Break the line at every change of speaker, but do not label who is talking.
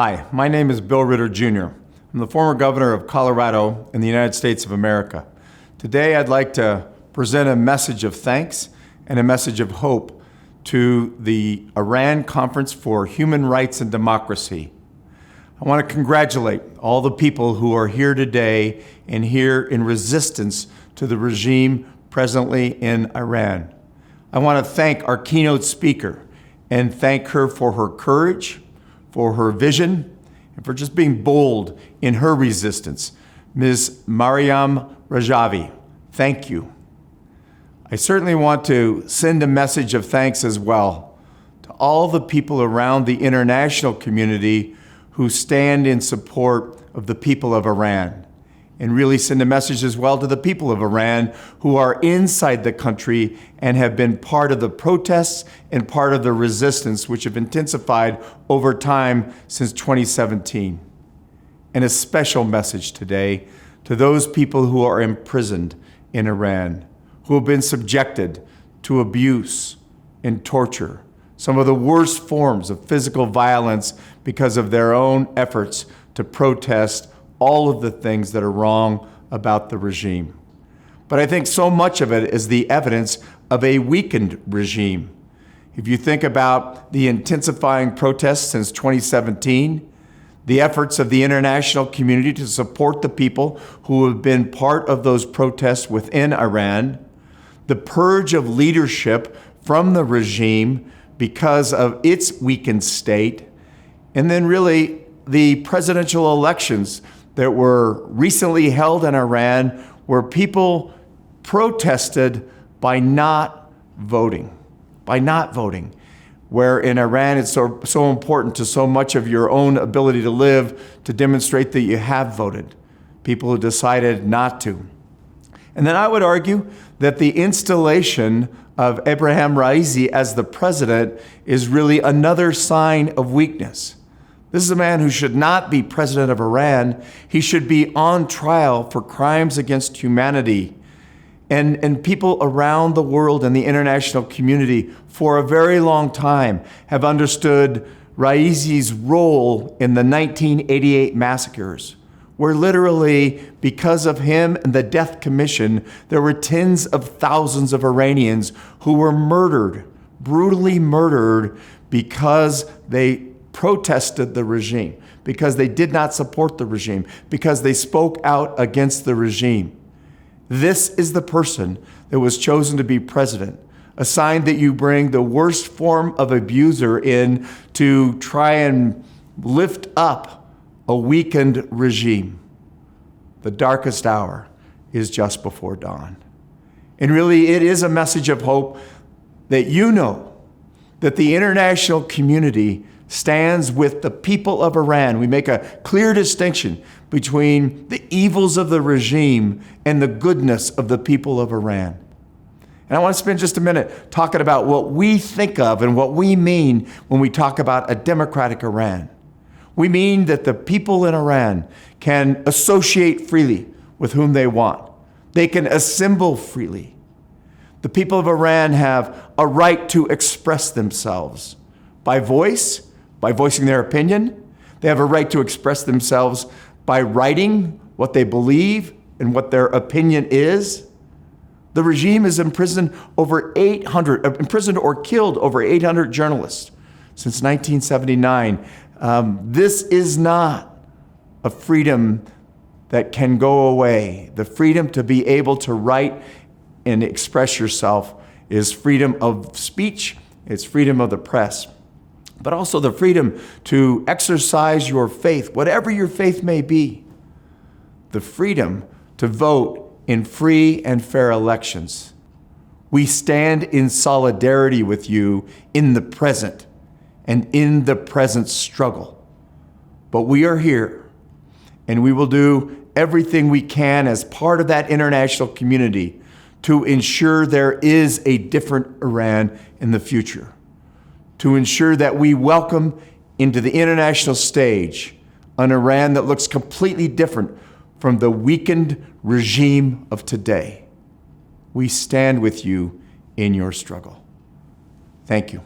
Hi, my name is Bill Ritter, Jr. I'm the former governor of Colorado in the United States of America. Today, I'd like to present a message of thanks and a message of hope to the Iran Conference for Human Rights and Democracy. I want to congratulate all the people who are here today and here in resistance to the regime presently in Iran. I want to thank our keynote speaker and thank her for her courage, for her vision, and for just being bold in her resistance. Ms. Maryam Rajavi, thank you. I certainly want to send a message of thanks as well to all the people around the international community who stand in support of the people of Iran, and really send a message as well to the people of Iran who are inside the country and have been part of the protests and part of the resistance which have intensified over time since 2017. And a special message today to those people who are imprisoned in Iran, who have been subjected to abuse and torture, some of the worst forms of physical violence because of their own efforts to protest all of the things that are wrong about the regime. But I think so much of it is the evidence of a weakened regime. If you think about the intensifying protests since 2017, the efforts of the international community to support the people who have been part of those protests within Iran, the purge of leadership from the regime because of its weakened state, and then really the presidential elections that were recently held in Iran where people protested by not voting, where in Iran it's so important to so much of your own ability to live to demonstrate that you have voted, people who decided not to. And then I would argue that the installation of Ebrahim Raisi as the president is really another sign of weakness. This is a man who should not be president of Iran. He should be on trial for crimes against humanity. And people around the world and the international community for a very long time have understood Raisi's role in the 1988 massacres, where literally, because of him and the Death Commission, there were tens of thousands of Iranians who were murdered, brutally murdered, because they protested the regime, because they did not support the regime, because they spoke out against the regime. This is the person that was chosen to be president, a sign that you bring the worst form of abuser in to try and lift up a weakened regime. The darkest hour is just before dawn. And really, it is a message of hope that you know that the international community stands with the people of Iran. We make a clear distinction between the evils of the regime and the goodness of the people of Iran. And I want to spend just a minute talking about what we think of and what we mean when we talk about a democratic Iran. We mean that the people in Iran can associate freely with whom they want. They can assemble freely. The people of Iran have a right to express themselves by voice, by voicing their opinion. They have a right to express themselves by writing what they believe and what their opinion is. The regime has imprisoned or killed over 800 journalists since 1979. This is not a freedom that can go away. The freedom to be able to write and express yourself is freedom of speech, it's freedom of the press, but also the freedom to exercise your faith, whatever your faith may be, the freedom to vote in free and fair elections. We stand in solidarity with you in the present and in the present struggle. But we are here, and we will do everything we can as part of that international community to ensure there is a different Iran in the future, to ensure that we welcome into the international stage an Iran that looks completely different from the weakened regime of today. We stand with you in your struggle. Thank you.